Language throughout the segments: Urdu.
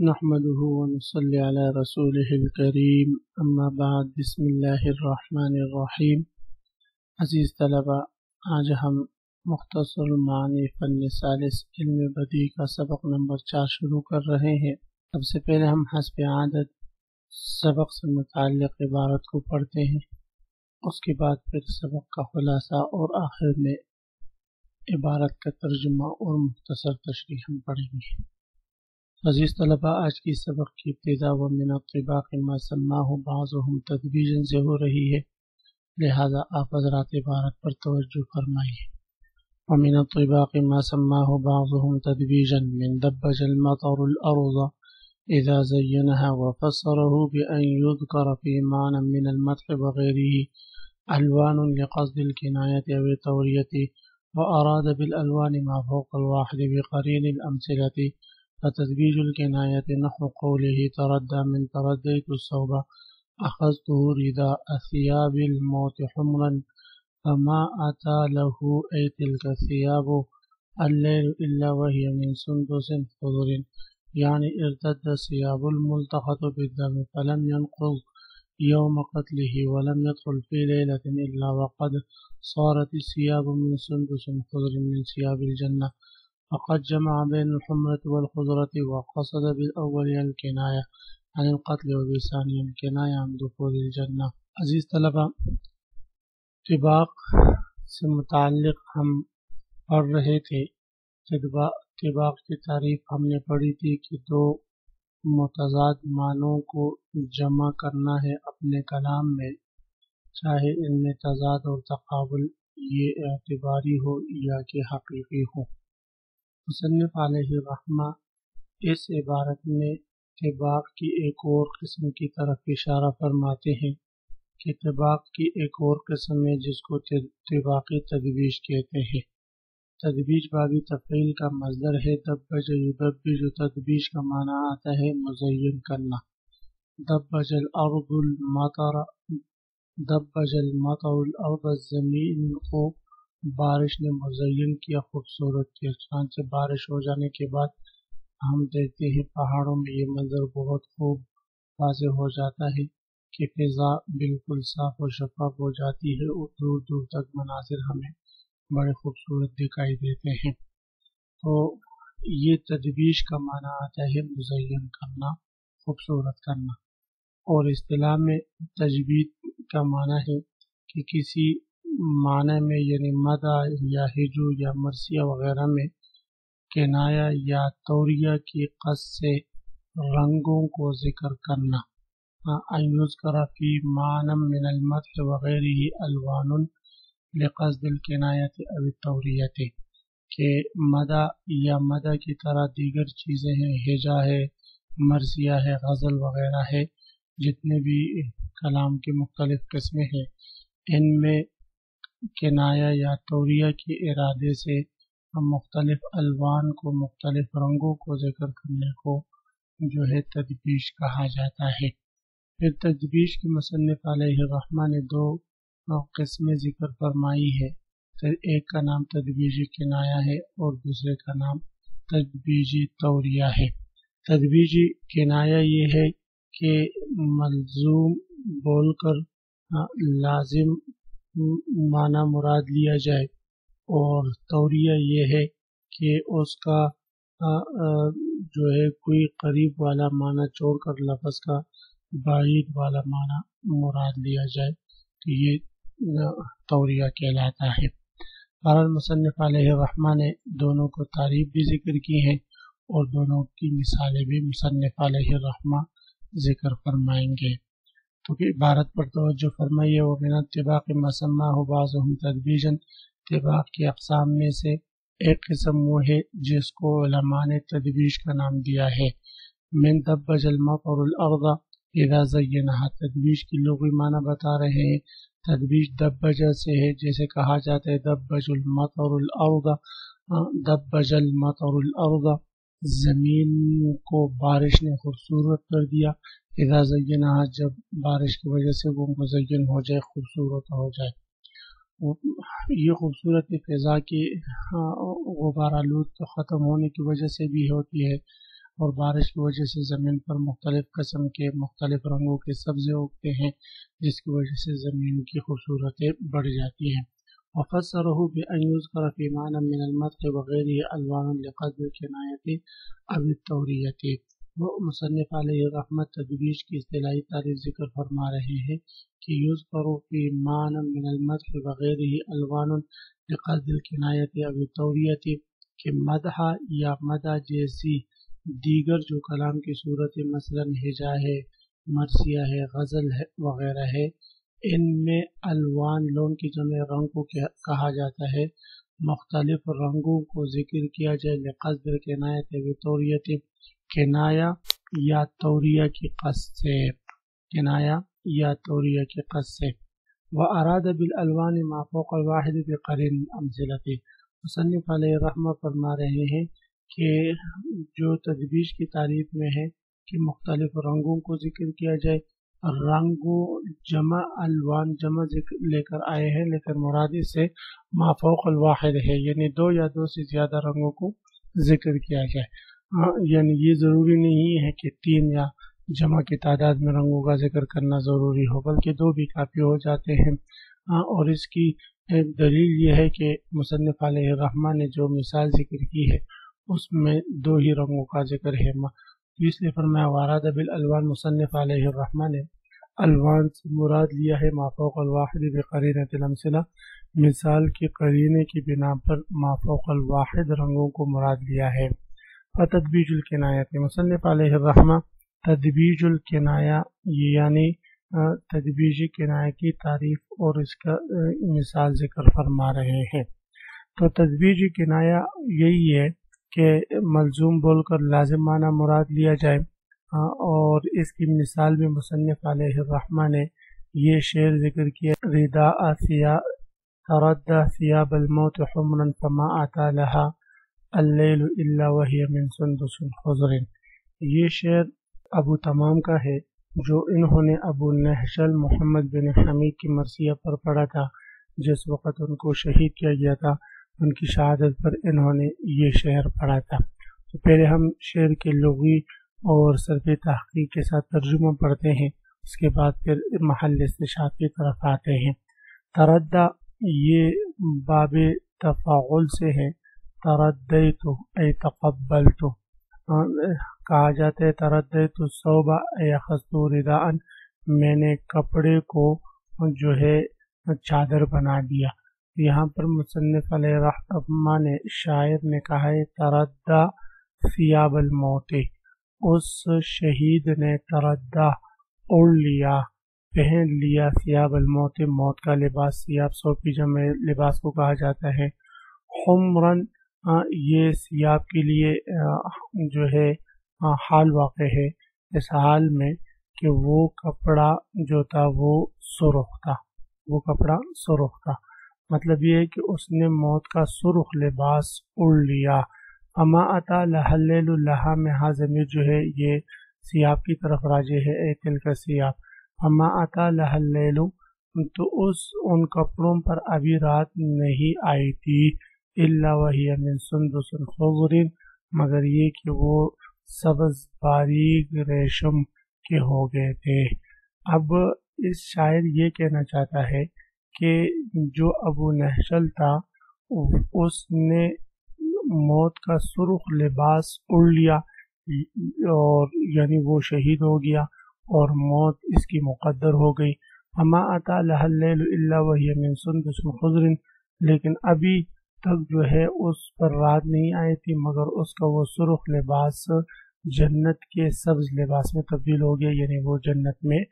نحمده ونصلي على رسوله الكريم اما بعد بسم اللہ الرحمن الرحیم۔ عزیز طلبہ، آج ہم مختصر المعانی فن ثالث علم بدیع کا سبق نمبر 4 شروع کر رہے ہیں۔ سب سے پہلے ہم حسب عادت سبق سے متعلق عبارت کو پڑھتے ہیں، اس کے بعد پھر سبق کا خلاصہ اور آخر میں عبارت کا ترجمہ اور مختصر تشریح ہم پڑھیں گے۔ عزیز طلبہ، آج کی سبق کی ابتدا ومن الطباق ما سماہ بعضهم تدبیجا سے ہو رہی ہے، لہذا آپ حضرات عبارت پر توجہ فرمائیے۔ ومن الطباق ما سماہ بعضهم تدبیجا من دبج المطر الارض اذا زینها وفسره بأن يذكر في معنى من المدح وغيره الوان لقصد الكناية او التوریة، واراد بالالوان ما فوق الواحد بقرین الامثلة، فتدبیج الکنایة نحو قوله تردى من ترديت الصوب أخذته رداء ثياب الموت حمرا فما أتى له أي تلك الثياب الليل إلا وهي من سندس خضر، يعني ارتد ثياب الملتقط بالدم فلم ينقض يوم قتله ولم يدخل في ليلة إلا وقد صارت الثياب من سندس خضر من ثياب الجنة، فقد جمع بين الحمرة والخضرة وقصد بالأول الكناية عن القتل وبالثاني الكناية عن دخول الجنة۔ عزیز طلبہ، طباق سے متعلق ہم پڑھ رہے تھے۔ طباق کی تعریف ہم نے پڑھی تھی کہ دو متضاد معنوں کو جمع کرنا ہے اپنے کلام میں، چاہے ان میں تضاد اور تقابل یہ اعتباری ہو یا کہ حقیقی ہو۔ مصنف علیہ الرحمہ اس عبارت میں طباق کی ایک اور قسم کی طرف اشارہ فرماتے ہیں کہ طباق کی ایک اور قسم ہے جس کو طباقی تدبیج کہتے ہیں۔ تدبیج بابی تفعیل کا مصدر ہے، دبج یدبج، تدبیج کا معنی آتا ہے مزین کرنا۔ دبج الارض المطر، دبج المطر الارض، زمین کو بارش نے مزین کیا، خوبصورت کیا۔ چنانچہ بارش ہو جانے کے بعد ہم دیکھتے ہیں پہاڑوں میں یہ منظر بہت خوب واضح ہو جاتا ہے کہ فضا بالکل صاف و شفاف ہو جاتی ہے اور دور دور تک مناظر ہمیں بڑے خوبصورت دکھائی دیتے ہیں۔ تو یہ تدبیج کا معنی آتا ہے مزین کرنا، خوبصورت کرنا، اور اصطلاح میں تجوید کا معنی ہے کہ کسی معنی میں یعنی مدح یا ہجو یا مرثیہ وغیرہ میں کنایہ یا توریہ کی قصد سے رنگوں کو ذکر کرنا۔ ان یذکر فی معنی من المدح وغیرہ الوان لقصد الکنایۃ او التوریۃ، کہ مدح یا مدح کی طرح دیگر چیزیں ہیں، ہجا ہے، مرثیہ ہے، غزل وغیرہ ہے، جتنے بھی کلام کی مختلف قسمیں ہیں، ان میں کنایہ یا توریہ کے ارادے سے ہم مختلف الوان کو، مختلف رنگوں کو ذکر کرنے کو جو ہے تدبیج کہا جاتا ہے۔ پھر تدبیج کی مصنف علیہ الرحمہ نے دو قسمیں ذکر فرمائی ہے، ایک کا نام تدبیجی کنایہ ہے اور دوسرے کا نام تدبیجی توریہ ہے۔ تدبیجی کنایہ یہ ہے کہ ملزوم بول کر لازم معنی مراد لیا جائے، اور توریہ یہ ہے کہ اس کا جو ہے کوئی قریب والا معنی چھوڑ کر لفظ کا بعید والا معنی مراد لیا جائے، تو یہ توریہ کہلاتا ہے۔ بہرحال مصنف علیہ الرحمہ نے دونوں کو تعریف بھی ذکر کی ہیں اور دونوں کی مثالیں بھی مصنف علیہ الرحمہ ذکر فرمائیں گے۔ تو کہ عبارت پر توجہ فرمائیے۔ ومن الطباق ما سماہ بعضهم تدبیجا، طباق کی اقسام میں سے ایک قسم وہ ہے جس کو علماء نے تدبیج کا نام دیا ہے۔ من دبج المطر الارض اذا زینها، تدبیج کی لغوی معنی بتا رہے ہیں۔ تدبیج دبجہ سے ہے، جیسے کہا جاتا ہے دبج المطر الارض، دبج المطر الارض، زمین کو بارش نے خوبصورت کر دیا۔ اذا زینها، جب بارش کی وجہ سے وہ مزین ہو جائے، خوبصورت ہو جائے۔ یہ خوبصورتی فضا کی غبار آلود کے ختم ہونے کی وجہ سے بھی ہوتی ہے، اور بارش کی وجہ سے زمین پر مختلف قسم کے مختلف رنگوں کے سبزے اگتے ہیں، جس کی وجہ سے زمین کی خوبصورتیں بڑھ جاتی ہیں۔ وفسره بأن يذكر في معنى من المدح وغيره ألوان لقدر الکنایت او التوریت۔ وہ مصنف علیہ رحمت تدریج کی اصطلاحی تعریف ذکر فرما رہے ہیں کہ یذکر فی معنی من المدح وغیرہ الوان لقصد الکنایت او التوریت، کہ مدح یا مدح جیسی دیگر جو کلام کی صورت مثلا ہجا ہے، مرثیہ ہے، غزل ہے وغیرہ ہے، ان میں الوان لون کی جمع رنگ کو کہا جاتا ہے، مختلف رنگوں کو ذکر کیا جائے لقصد الکنایت او التوریت، کنایا یا توریہ کی قصد سے، کنایا یا توریہ کی قصد سے۔ واراد بالالوان ما فوق الواحد بقرین امثلۃ۔ مصنف علیہ رحمہ فرما رہے ہیں کہ جو تدبیج کی تعریف میں ہے کہ مختلف رنگوں کو ذکر کیا جائے، رنگوں جمع الوان جمع ذکر لے کر آئے ہیں، لیکن مراد اس سے ما فوق الواحد ہے، یعنی دو یا دو سے زیادہ رنگوں کو ذکر کیا جائے، یعنی یہ ضروری نہیں ہے کہ تین یا جمع کی تعداد میں رنگوں کا ذکر کرنا ضروری ہو، بلکہ دو بھی کافی ہو جاتے ہیں۔ اور اس کی دلیل یہ ہے کہ مصنف علیہ الرحمہ نے جو مثال ذکر کی ہے اس میں دو ہی رنگوں کا ذکر ہے، اس لیے فرمایا واراد بالالوان، مصنف علیہ الرحمہ نے الوان سے مراد لیا ہے ما فوق الواحد بقرینۃ الامثلہ، مثال کی قرینے کی بنا پر ما فوق الواحد رنگوں کو مراد لیا ہے۔ فتدبیج الکنایت، مصنف علیہ الرحمہ تدبیج الکنایہ یعنی تدبیج کنایہ کی تعریف اور اس کا مثال ذکر فرما رہے ہیں۔ تو تدبیج کنایہ یہی ہے کہ ملزوم بول کر لازم معنی مراد لیا جائے، اور اس کی مثال میں مصنف علیہ الرحمہ نے یہ شعر ذکر کیا، رداء تردى ثياب الموت حمرا فما أتى لها الليل إلا وهي من سندس خضر۔ یہ شعر ابو تمام کا ہے جو انہوں نے ابو نہشل محمد بن حمید کی مرثیہ پر پڑھا تھا، جس وقت ان کو شہید کیا گیا تھا، ان کی شہادت پر انہوں نے یہ شعر پڑھا تھا۔ تو پہلے ہم شعر کے لغوی اور صرف تحقیق کے ساتھ ترجمہ پڑھتے ہیں، اس کے بعد پھر محل استشہاد کی طرف آتے ہیں۔ تردہ یہ باب تفاعل سے ہے، تردیت اے تقبلت، کہا جاتا ہے تردیت الثوب اے اخذت رداء، میں نے کپڑے کو جو ہے چادر بنا دیا۔ یہاں پر مصنف علیہ رحمہ نے شاعر نے کہا ہے تردہ ثیاب الموت، اس شہید نے تردہ اوڑھ لیا، پہن لیا ثیاب الموت، موت کا لباس، ثیاب ثوب کی جمع لباس کو کہا جاتا ہے۔ حمرن یہ ثیاب کے لیے جو ہے حال واقع ہے، اس حال میں کہ وہ کپڑا جو تھا وہ سرخ تھا، وہ کپڑا سرخ تھا، مطلب یہ ہے کہ اس نے موت کا سرخ لباس اوڑھ لیا۔ اما اتا لہا اللیل، لہا میں ہاں ضمیر جو ہے یہ ثیاب کی طرف راجع ہے، اے تل کا ثیاب، اما اتا لہا اللیل، تو ان کپڑوں پر ابھی رات نہیں آئی تھی، الا وہی من سندس خضر، مگر یہ کہ وہ سبز باریک ریشم کے ہو گئے تھے۔ اب اس شاعر یہ کہنا چاہتا ہے کہ جو ابو نہشل تھا اس نے موت کا سرخ لباس اوڑھ لیا، اور یعنی وہ شہید ہو گیا اور موت اس کی مقدر ہو گئی۔ اما اتا لہا اللیل الا وہی من سندس خضر، لیکن ابھی تک جو ہے اس پر رات نہیں آئی تھی مگر اس کا وہ سرخ لباس جنت کے سبز لباس میں تبدیل ہو گیا، یعنی وہ جنت میں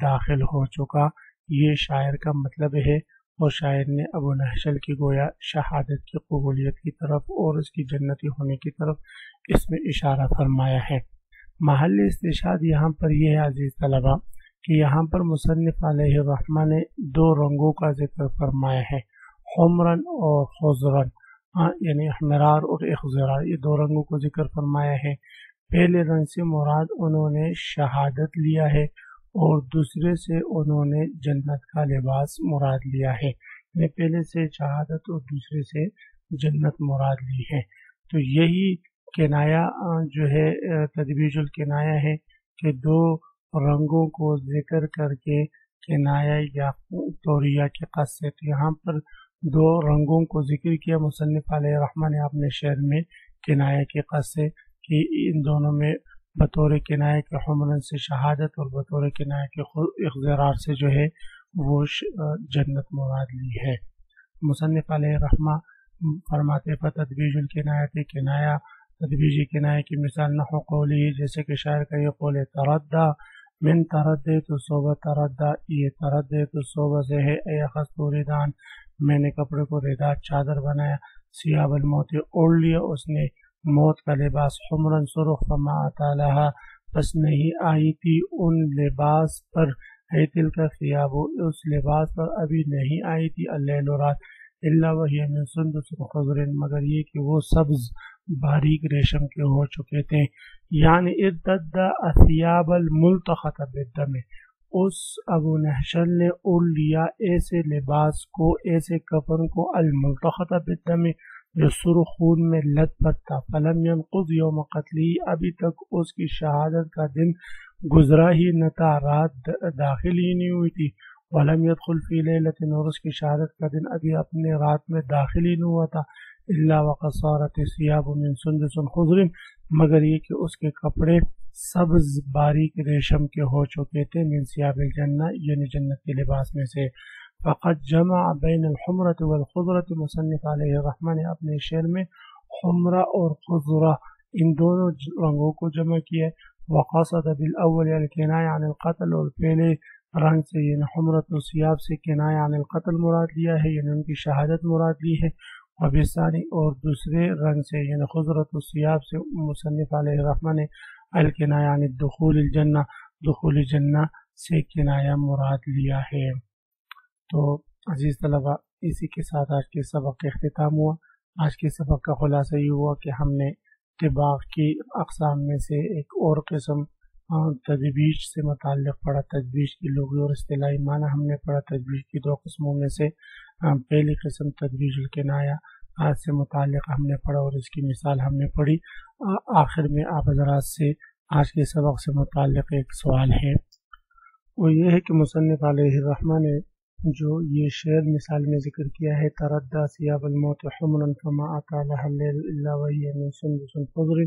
داخل ہو چکا۔ یہ شاعر کا مطلب ہے، اور شاعر نے ابو نہشل کی گویا شہادت کی قبولیت کی طرف اور اس کی جنتی ہونے کی طرف اس میں اشارہ فرمایا ہے۔ محل استشہاد یہاں پر یہ ہے عزیز طلبہ کہ یہاں پر مصنف علیہ الرحمہ نے دو رنگوں کا ذکر فرمایا ہے، حمرن اور خضرن، یعنی احمرار اور اخضرار، یہ دو رنگوں کو ذکر فرمایا ہے۔ پہلے رنگ سے مراد انہوں نے شہادت لیا ہے اور دوسرے سے انہوں نے جنت کا لباس مراد لیا ہے، یعنی پہلے سے شہادت اور دوسرے سے جنت مراد لی ہے۔ تو یہی کنایا جو ہے تدبیج الکنایا ہے کہ دو رنگوں کو ذکر کر کے کنایا یا توریہ کے قصد سے، تو یہاں پر دو رنگوں کو ذکر کیا مصنف علیہ الرحمہ نے اپنے شعر میں کنایا کے قصد سے، کہ ان دونوں میں بطور کنایا کے حمرن سے شہادت اور بطور کنایا کے اخضرار سے جو ہے وہ جنت مراد لی ہے۔ مصنف علیہ الرحمہ فرماتے فتدبیج الکنایت کنایا تدبیجی کنایا کی مثال نحو قولی، جیسے کہ شاعر کا یہ قول ہے تردہ من تردیت صوبہ، تردہ یہ تردیت صوبہ سے ہے، اے اخذت ردان میں نے کپڑے کو رداء چادر بنایا، سیاب الموت اوڑھ لیا اس نے موت کا لباس، حمرن سرخ فما اتی لہا بس نہیں آئی تھی ان لباس پر، ہے تل کا ثیاب اس لباس پر ابھی نہیں آئی تھی اللیل رات، الا وہی من سندس خضر مگر یہ کہ وہ سبز باریک ریشم کے ہو چکے تھے، یعنی ارتد اثیاب الملتخط بالدم، اس ابو نحشل نے اوڑھ لیا ایسے لباس کو، ایسے کفن کو، الملتخط بالدم جو سرخ خون میں لت پت تھا، فلم ينقض یوم قتلی ابھی تک اس کی شہادت کا دن گزرا ہی نہ تھا، رات داخل ہی نہیں ہوئی تھی، ولم يدخل فی لیلۃ اور اس کی شہادت کا دن ابھی اپنے رات میں داخل ہی نہیں ہوا تھا، الا وقد صارت الثياب من سندس خضر مگر یہ کہ اس کے کپڑے سبز باریک ریشم کے ہو چکے تھے، من ثياب الجنہ یعنی جنت کے لباس میں سے، فقد جمع بین الحمرۃ والخضرۃ مصنف علیہ الرحمہ نے اپنے شعر میں حمرہ اور خضرہ ان دونوں رنگوں کو جمع کیا، وقصد بالاول الکنایہ عن القتل اور پہلے رنگ سے یعنی حمرۃ الثياب سے کنایہ عن القتل مراد لیا ہے یعنی ان کی شہادت مراد لی ہے، وبالثانی اور دوسرے رنگ سے یعنی خضرۃ الثياب سے مصنف علیہ الرحمہ نے الکنایہ عن دخول الجنہ دخول جنہ سے کنایہ مراد لیا ہے۔ تو عزیز طلبہ اسی کے ساتھ آج کے سبق کا اختتام ہوا۔ آج کے سبق کا خلاصہ یہ ہوا کہ ہم نے طباغ کی اقسام میں سے ایک اور قسم تدبیج سے متعلق پڑھا، تدبیج کی لغوی اور اصطلاحی معنی ہم نے پڑھا۔ تدبیج کی دو قسموں میں سے پہلی قسم تدبیج الکنایہ آج سے متعلق ہم نے پڑھا اور اس کی مثال ہم نے پڑھی۔ آخر میں آپ حضرات سے آج کے سبق سے متعلق ایک سوال ہے، وہ یہ ہے کہ مصنف علیہ الرحمہ نے جو یہ شعر مثال میں ذکر کیا ہے تردہ ثیاب الموت حمرن فما اتی لہا اللیل الا وہی من سندس خضر،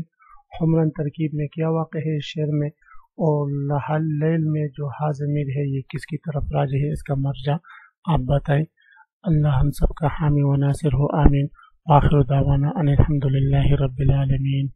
حمرن ترکیب میں کیا واقع ہے اس شعر میں، اور لہا اللیل میں جو ہا ضمیر ہے یہ کس کی طرف راجع ہے، اس کا مرجع آپ بتائیں۔ اللہ ہم سب کا حامی و ناصر ہو، آمین۔ آخر دعوانا ان الحمد للہ رب العالمین۔